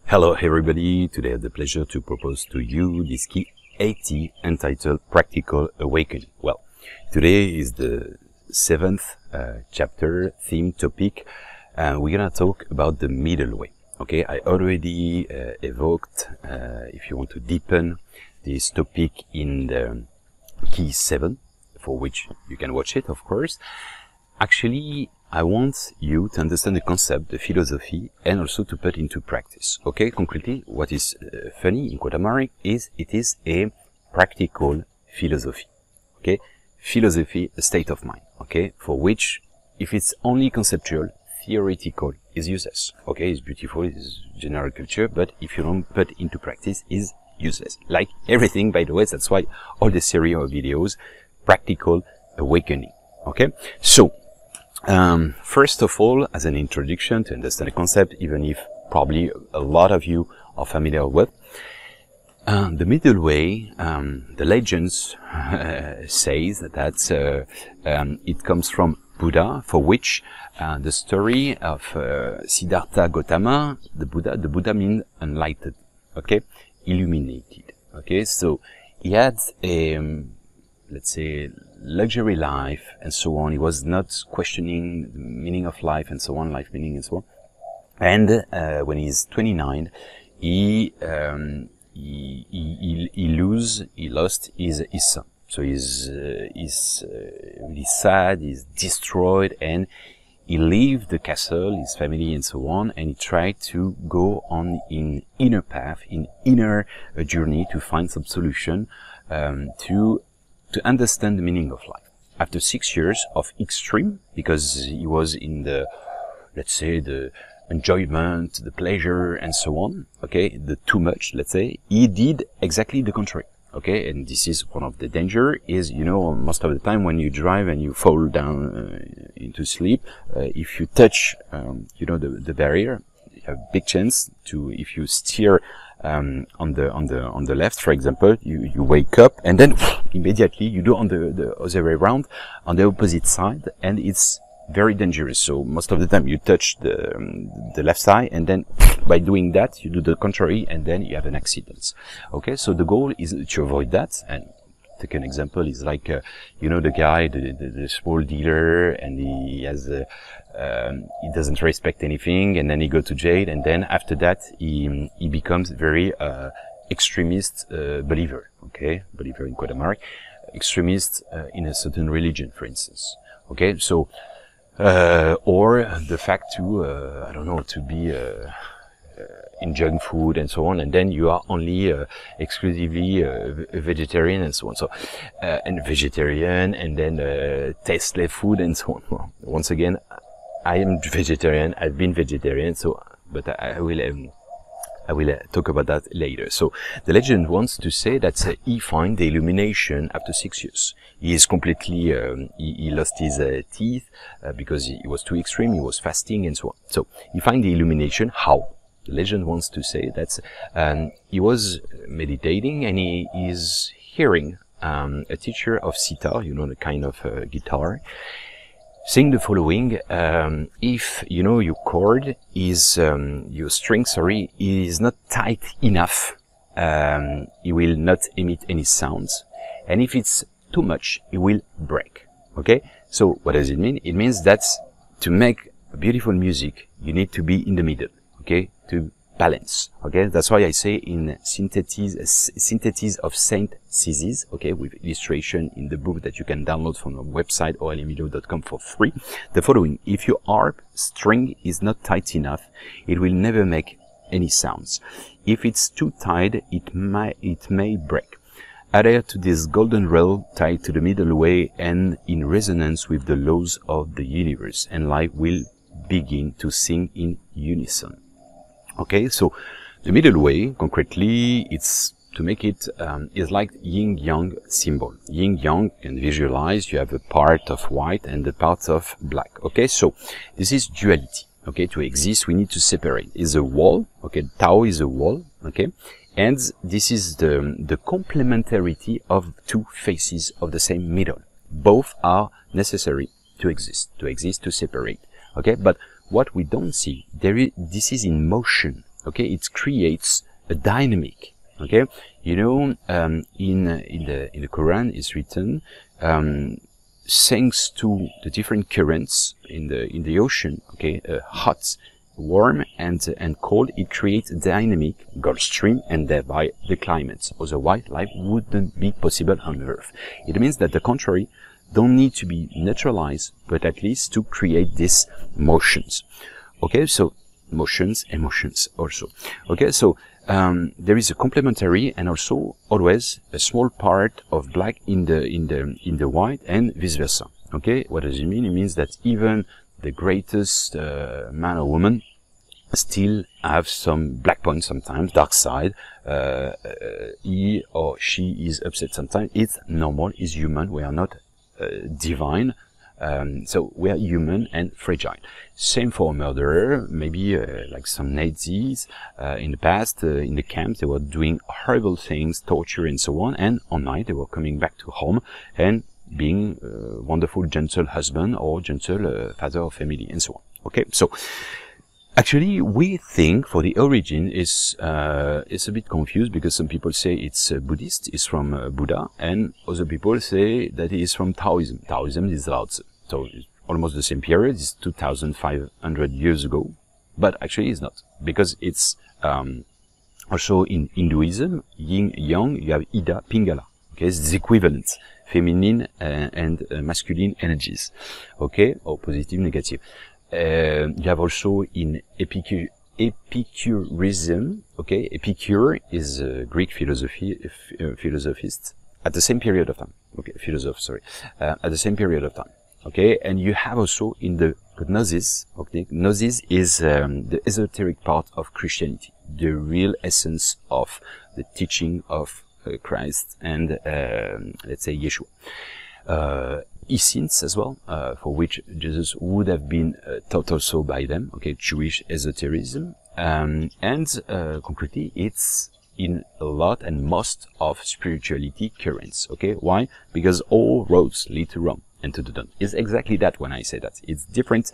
Hello everybody, today I have the pleasure to propose to you this key 80 entitled Practical Awakening. Well, today is the 7th chapter, theme, topic, and we're gonna talk about the middle way. Okay, I already evoked, if you want to deepen this topic in the key 7, for which you can watch it, of course. Actually, I want you to understand the concept, the philosophy, and also to put into practice. Okay, concretely, what is funny in Kodamari is it is a practical philosophy. Okay, philosophy, a state of mind. Okay, for which, if it's only conceptual, theoretical, is useless. Okay, it's beautiful, it's general culture, but if you don't put into practice, is useless. Like everything, by the way, that's why all the series of videos, practical awakening. Okay, so. First of all, as an introduction to understand the concept, even if probably a lot of you are familiar with, the middle way, the legends says that it comes from Buddha, for which the story of Siddhartha Gautama, the Buddha means enlightened, okay, illuminated, okay, so he had a, let's say, luxury life and so on. He was not questioning the meaning of life and so on, life meaning and so on. And when he's 29, he lost his son. So he's really sad, he's destroyed, and he left the castle, his family and so on, and he tried to go on in inner path, in inner journey to find some solution to understand the meaning of life. After 6 years of extreme, because he was in the, let's say, the enjoyment, the pleasure, and so on, okay, the too much, let's say, he did exactly the contrary, okay, and this is one of the danger, is, you know, most of the time when you drive and you fall down into sleep, if you touch, you know, the barrier, you have a big chance to, if you steer on the left, for example, you wake up and then immediately you do on the other way around, on the opposite side, and it's very dangerous. So most of the time you touch the left side, and then by doing that you do the contrary, and then you have an accident. Okay, so the goal is to avoid that. And take an example is like you know, the guy, the small dealer, and he has he doesn't respect anything, and then he go to jail, and then after that he becomes very extremist believer, okay, believer in Kodamari, extremist in a certain religion, for instance, okay, so or the fact to I don't know, to be in junk food and so on, and then you are only exclusively a vegetarian and so on. So and vegetarian, and then tasteless food and so on. Well, once again, I am vegetarian. I've been vegetarian, so but I will talk about that later. So the legend wants to say that he find the illumination after 6 years. He is completely he lost his teeth because he was too extreme. He was fasting and so on. So he find the illumination. How? The legend wants to say that he was meditating, and he is hearing a teacher of sitar, you know, the kind of guitar, saying the following: if, you know, your chord is, your string, sorry, is not tight enough, it will not emit any sounds. And if it's too much, it will break. Okay? So what does it mean? It means that to make beautiful music, you need to be in the middle. Okay? To balance. Okay? That's why I say in synthesis of Saint Thesis, okay, with illustration in the book that you can download from our website, holymilo.com, for free, the following: if your harp string is not tight enough, it will never make any sounds. If it's too tight, it may break. Adhere to this golden rail tied to the middle way and in resonance with the laws of the universe, and life will begin to sing in unison. Okay, so the middle way, concretely, it's to make it, is like yin-yang symbol. Yin-yang, and visualize, you have a part of white and the part of black. Okay, so this is duality. Okay, to exist, we need to separate. Is a wall, okay, Tao is a wall, okay, and this is the complementarity of two faces of the same middle. Both are necessary to exist, to separate. Okay, but what we don't see, this is in motion. okay, it creates a dynamic. Okay, you know, in the Quran is written, thanks to the different currents in the ocean, okay, hot, warm, and cold, it creates a dynamic Gulf Stream and thereby the climate. Otherwise, life wouldn't be possible on Earth. It means that the contrary don't need to be neutralized, but at least to create these motions. Okay, so motions, emotions also. Okay, so there is a complementary and also always a small part of black in the white and vice versa. Okay, what does it mean? It means that even the greatest man or woman still have some black points sometimes, dark side. He or she is upset sometimes. It's normal. It's human. We are not divine. So we are human and fragile. Same for a murderer. Maybe like some Nazis in the past, in the camps, they were doing horrible things, torture and so on. And on night, they were coming back to home and being wonderful, gentle husband or gentle father of family and so on. Okay, so actually, we think for the origin is a bit confused because some people say it's Buddhist, it's from Buddha, and other people say that it is from Taoism. Taoism is Lao Tzu. So it's almost the same period, it's 2,500 years ago, but actually it's not, because it's also in Hinduism, yin, yang, you have Ida, Pingala. Okay, it's the equivalent, feminine and masculine energies. Okay, or positive, negative. You have also in Epicureanism, okay, Epicure is a Greek philosophist at the same period of time, okay, philosopher, sorry, at the same period of time, okay, and you have also in the Gnosis, okay, Gnosis is the esoteric part of Christianity, the real essence of the teaching of Christ and, let's say, Yeshua. Essenes as well, for which Jesus would have been taught also by them, okay, Jewish esotericism, and concretely it's in a lot and most of spirituality currents, okay, why? Because all roads lead to Rome and to the dawn. It's exactly that when I say that. It's different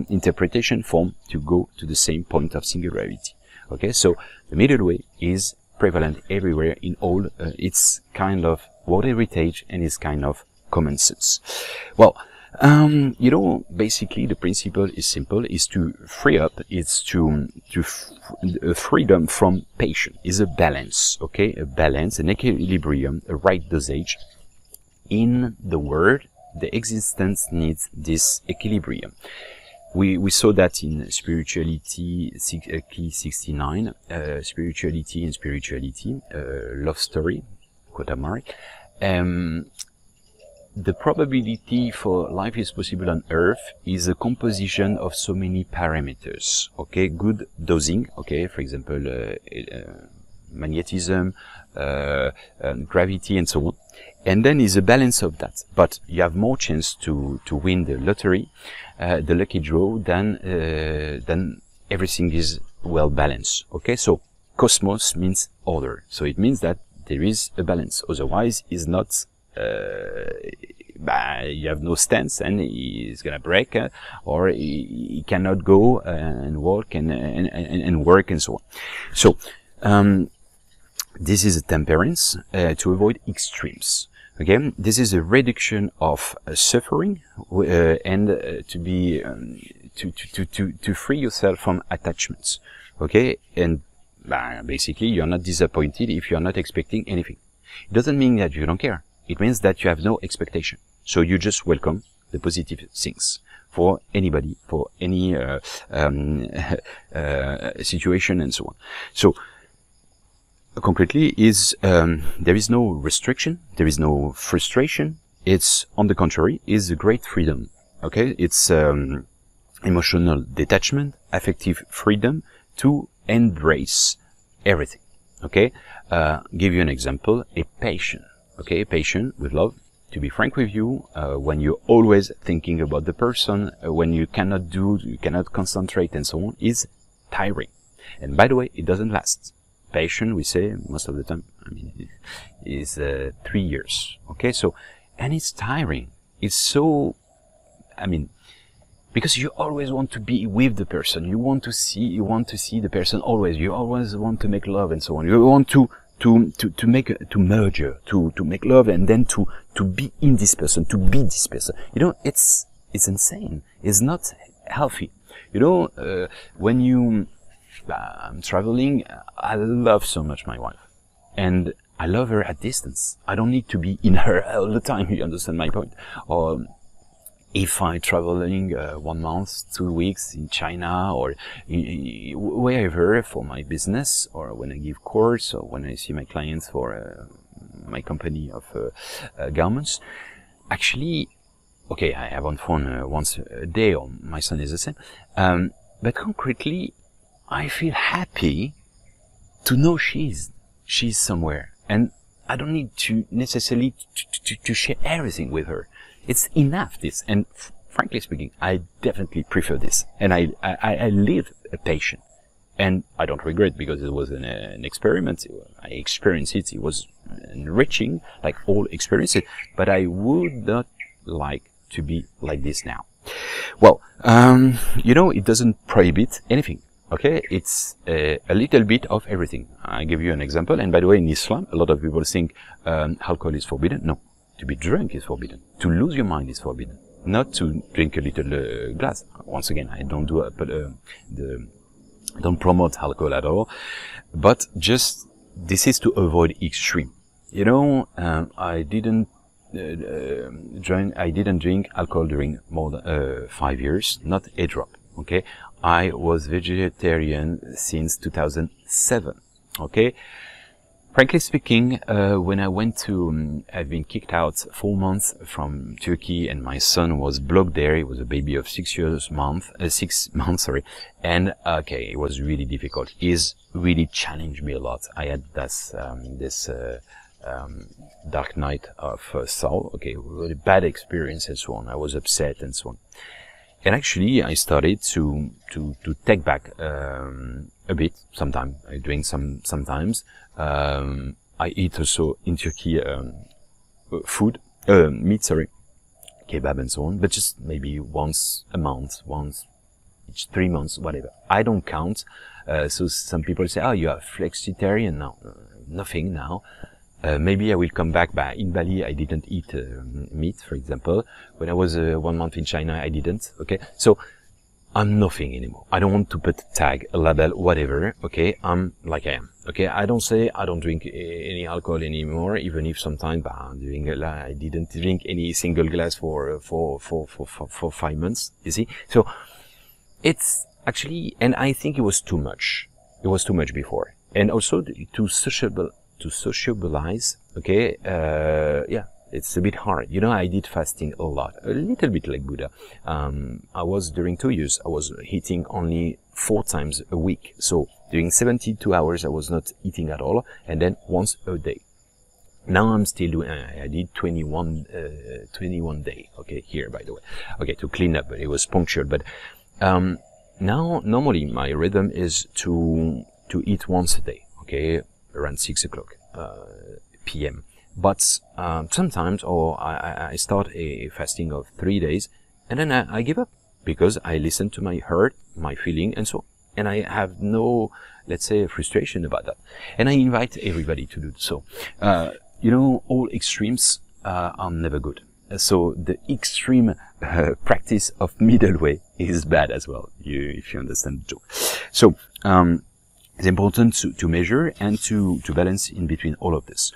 interpretation form to go to the same point of singularity, okay, so the middle way is prevalent everywhere in all, it's kind of world heritage and it's kind of common sense. Well, you know, basically the principle is simple, is to free up, it's to freedom from passion, is a balance, okay, a balance, an equilibrium, a right dosage. In the world, the existence needs this equilibrium. We saw that in spirituality, key 69, spirituality and spirituality, love story, quote mark. The probability for life is possible on Earth is a composition of so many parameters, okay, good dosing, okay, for example, magnetism, gravity and so on, and then is a balance of that, but you have more chance to win the lottery, the lucky draw, than everything is well balanced, okay, so cosmos means order, so it means that there is a balance, otherwise is not you have no stance and he's gonna break, or he cannot go and walk and work and so on. So this is a temperance to avoid extremes. Okay, this is a reduction of suffering and to be to free yourself from attachments. Okay, and basically you're not disappointed if you're not expecting anything. It doesn't mean that you don't care. It means that you have no expectation. So you just welcome the positive things for anybody, for any situation and so on. So concretely is there is no restriction, there is no frustration. It's on the contrary, is a great freedom. Okay, it's emotional detachment, affective freedom to embrace everything. Okay, give you an example, a patient. Okay, patient with love, to be frank with you, when you're always thinking about the person, when you cannot concentrate and so on, is tiring. And by the way, it doesn't last. Patient, we say, most of the time, I mean, is 3 years. Okay, so, and it's tiring. It's so, I mean, because you always want to be with the person. You want to see the person always. You always want to make love and so on. You want to make love and then to be in this person, to be this person. You know, it's insane. It's not healthy. You know, when I'm traveling, I love so much my wife, and I love her at distance. I don't need to be in her all the time. You understand my point? Or if I'm traveling 1 month, 2 weeks in China or wherever for my business, or when I give course, or when I see my clients for my company of garments, actually, okay, I have on phone once a day, or my son is the same. But concretely, I feel happy to know she's somewhere, and I don't need to necessarily to share everything with her. It's enough, this. And frankly speaking, I definitely prefer this. And I live a passion. And I don't regret, because it was an experiment. I experienced it. It was enriching, like all experiences. But I would not like to be like this now. Well, you know, it doesn't prohibit anything. Okay, it's a little bit of everything. I give you an example. And by the way, in Islam, a lot of people think alcohol is forbidden. No. To be drunk is forbidden. To lose your mind is forbidden. Not to drink a little glass. Once again, I don't don't promote alcohol at all. But just, this is to avoid extreme. You know, I didn't drink alcohol during more than 5 years. Not a drop. Okay. I was vegetarian since 2007. Okay. Frankly speaking, when I went to, I've been kicked out 4 months from Turkey, and my son was blocked there. He was a baby of 6 months, sorry. And, okay, it was really difficult. He's really challenged me a lot. I had this dark night of soul. Okay, really bad experience and so on. I was upset and so on. And actually, I started to take back, a bit, sometimes. I drink sometimes. I eat also in Turkey, meat, sorry, kebab and so on, but just maybe once a month, once each 3 months, whatever. I don't count. So some people say, oh, you are flexitarian now. Nothing now. Maybe I will come back, but in Bali, I didn't eat meat, for example. When I was 1 month in China, I didn't. Okay. So I'm nothing anymore. I don't want to put a tag, a label, whatever. Okay. I'm like I am. Okay. I don't say I don't drink any alcohol anymore, even if sometimes I didn't drink any single glass for 5 months. You see? So it's actually, and I think it was too much. It was too much before. And also to sociabilize. Okay. Yeah. It's a bit hard. You know, I did fasting a lot, a little bit like Buddha. I was, during 2 years, I was eating only 4 times a week. So during 72 hours, I was not eating at all. And then once a day. Now I'm still doing, I did 21 day. Okay. Here, by the way. Okay. To clean up, but it was punctured. But, now normally my rhythm is to eat once a day. Okay. Around 6 o'clock, PM. But sometimes, I start a fasting of 3 days, and then I give up, because I listen to my heart, my feeling, and so on. And I have no, let's say, frustration about that. And I invite everybody to do so. You know, all extremes are never good. So the extreme practice of middle way is bad as well, if you understand the joke. So, it's important to measure and to balance in between all of this.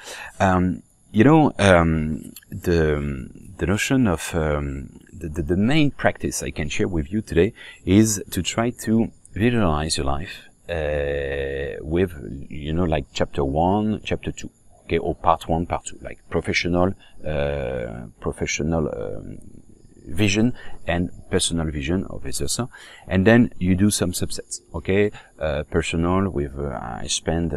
You know, the notion of, the main practice I can share with you today is to try to visualize your life, with, you know, like chapter 1, chapter 2, okay, or part 1, part 2, like professional vision and personal vision, or vice versa. And then you do some subsets, okay? Personal with, I spend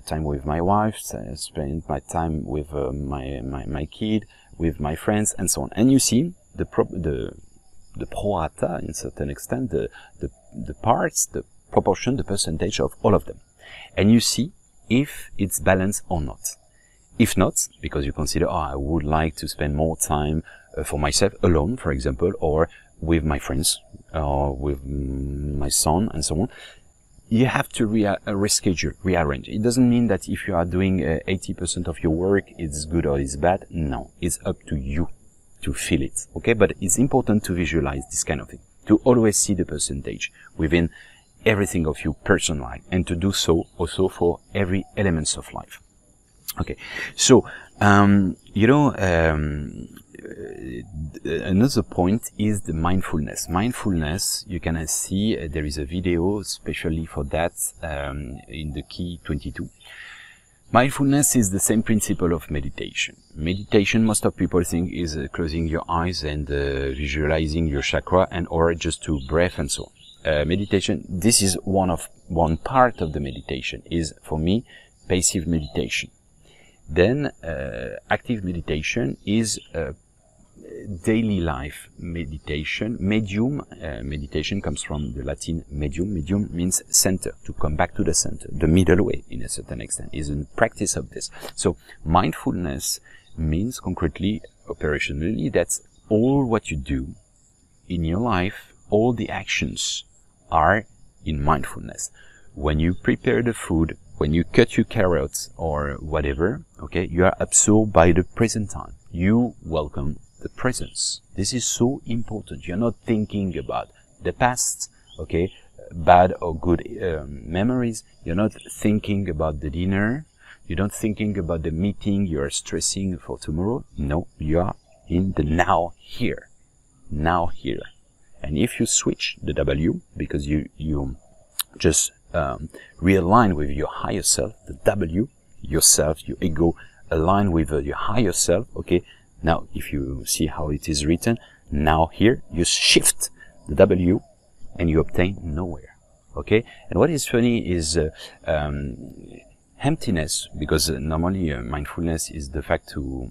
time with my wife, I spend my time with my kid, with my friends, and so on. And you see the prorata, in certain extent, the parts, the proportion, the percentage of all of them. And you see if it's balanced or not. If not, because you consider, oh, I would like to spend more time for myself alone, for example, or with my friends, or with my son, and so on, you have to reschedule, rearrange. It doesn't mean that if you are doing 80% of your work, it's good or it's bad. No, it's up to you to feel it, okay? But it's important to visualize this kind of thing, to always see the percentage within everything of your personal life, and to do so also for every elements of life. Okay, so another point is the mindfulness. Mindfulness, you can see there is a video especially for that in the key 22. Mindfulness is the same principle of meditation. Meditation, most of people think, is closing your eyes and visualizing your chakra, and or just to breath and so on. Meditation, this is one part of the meditation, is for me passive meditation. Then active meditation is daily life meditation. Medium meditation comes from the Latin medium. Medium means center, to come back to the center. The middle way, in a certain extent, is a practice of this. So mindfulness means concretely, operationally, that's all what you do in your life, all the actions are in mindfulness. When you prepare the food, when you cut your carrots or whatever, okay, you are absorbed by the present time. You welcome the presence. This is so important. You're not thinking about the past, okay, bad or good memories. You're not thinking about the dinner. You're not thinking about the meeting you are stressing for tomorrow. No, you are in the now here. Now here. And if you switch the W, because you just realign with your higher self, the W, yourself, your ego, align with your higher self, okay? Now, if you see how it is written, now here, you shift the W and you obtain nowhere, okay? And what is funny is emptiness, because normally mindfulness is the fact to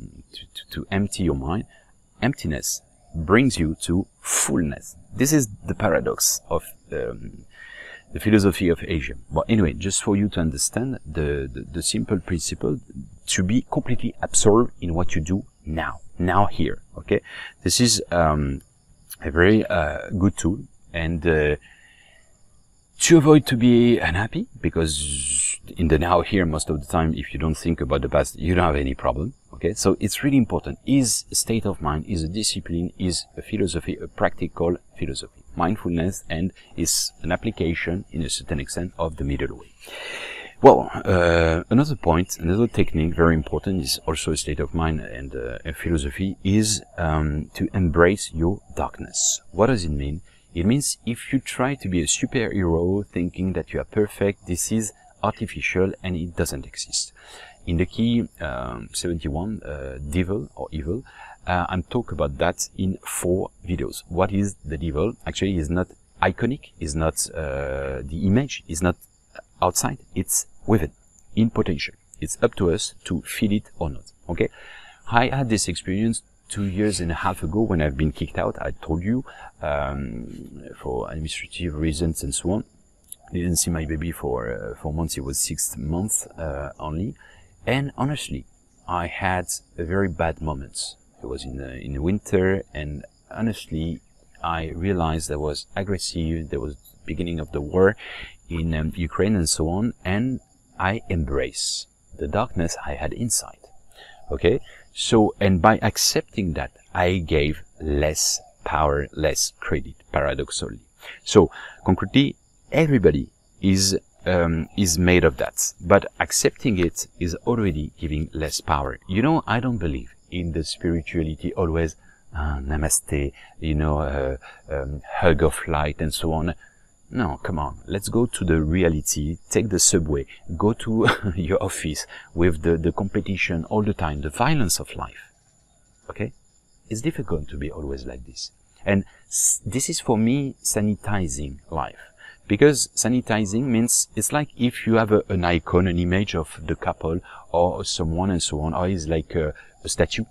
empty your mind. Emptiness brings you to fullness. This is the paradox of the philosophy of Asia. But anyway, just for you to understand the simple principle, to be completely absorbed in what you do now here, okay? This is a very good tool, and to avoid to be unhappy, because in the now here, most of the time, if you don't think about the past, you don't have any problem, okay? So it's really important. Is a state of mind, is a discipline, is a philosophy, a practical philosophy. Mindfulness, and is an application in a certain extent of the middle way. Well, another point, another technique, very important, is also a state of mind and a philosophy, is to embrace your darkness. What does it mean? It means if you try to be a superhero thinking that you are perfect, this is artificial and it doesn't exist. In the key 71, devil or evil, I'm talking about that in 4 videos. What is the devil? Actually, is not iconic, is not the image, is not outside, it's within, in potential. It's up to us to feel it or not, okay? I had this experience 2.5 years ago when I've been kicked out. I told you, for administrative reasons and so on. I didn't see my baby for 4 months. It was 6 months only. And honestly, I had a very bad moments. It was in the winter, and honestly, I realized I was aggressive. There was beginning of the war in Ukraine and so on, and I embrace the darkness I had inside. Okay, so, and by accepting that, I gave less power, less credit, paradoxically. So, concretely, everybody is made of that, but accepting it is already giving less power. You know, I don't believe in the spirituality always, namaste, you know, hug of light and so on. No, come on, let's go to the reality, take the subway, go to your office with the competition all the time, the violence of life, okay? It's difficult to be always like this. And this is for me sanitizing life. Because sanitizing means it's like if you have an icon, an image of the couple or someone and so on, or it's like a statue.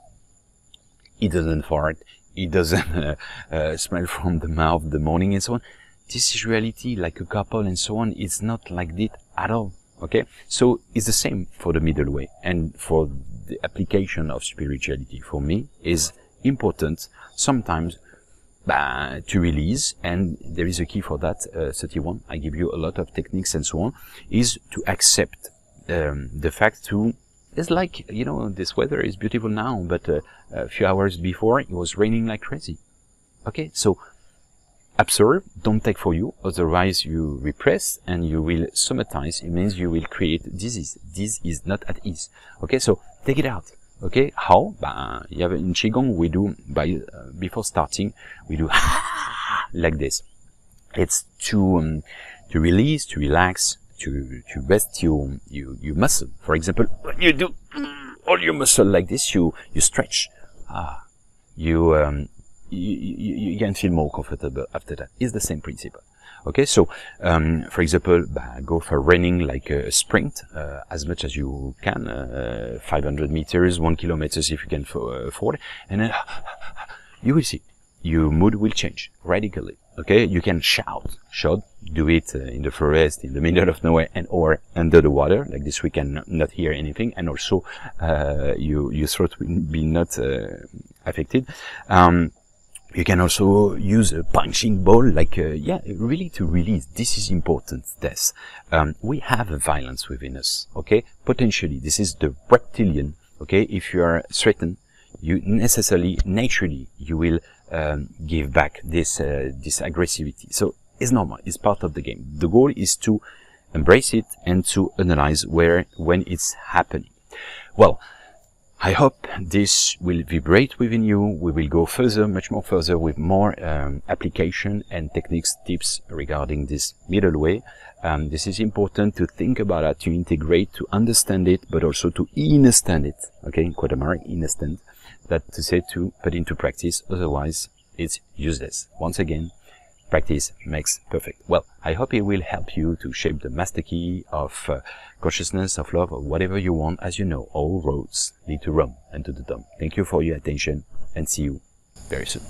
It doesn't fart, it doesn't smell from the mouth the morning and so on. This is reality, like a couple and so on. It's not like that at all, okay? So it's the same for the middle way, and for the application of spirituality for me is important sometimes to release, and there is a key for that, 31. I give you a lot of techniques and so on, is to accept the fact to, it's like, you know, this weather is beautiful now, but a few hours before it was raining like crazy. Okay, so absorb, don't take for you, otherwise you repress and you will somatize. It means you will create disease. This is not at ease. Okay, so take it out. Okay, how? In Qigong we do, before starting, we do like this. It's to release, to relax, to rest your muscle. For example, when you do all your muscle like this, you stretch. You can feel more comfortable after that. It's the same principle. Okay, so for example, go for running like a sprint as much as you can, 500 meters, 1 kilometer if you can afford, and then you will see your mood will change radically. Okay, you can shout, do it in the forest, in the middle of nowhere, and or under the water. Like this, we can not hear anything, and also your throat will be not affected. You can also use a punching ball, like, really to release. This is important, Tess. We have a violence within us, okay? Potentially, this is the reptilian, okay? If you are threatened, you necessarily, naturally, you will give back this aggressivity. So it's normal, it's part of the game. The goal is to embrace it and to analyze when it's happening. Well, I hope this will vibrate within you. We will go further, much more further, with more application and techniques, tips regarding this middle way. This is important to think about it, to integrate, to understand it, but also to understand it. Okay, in quote mark, understand. That to say to put into practice, otherwise it's useless. Once again, practice makes perfect. Well, I hope it will help you to shape the master key of consciousness, of love, or whatever you want. As you know, all roads lead to Rome and to the Dome. Thank you for your attention, and see you very soon.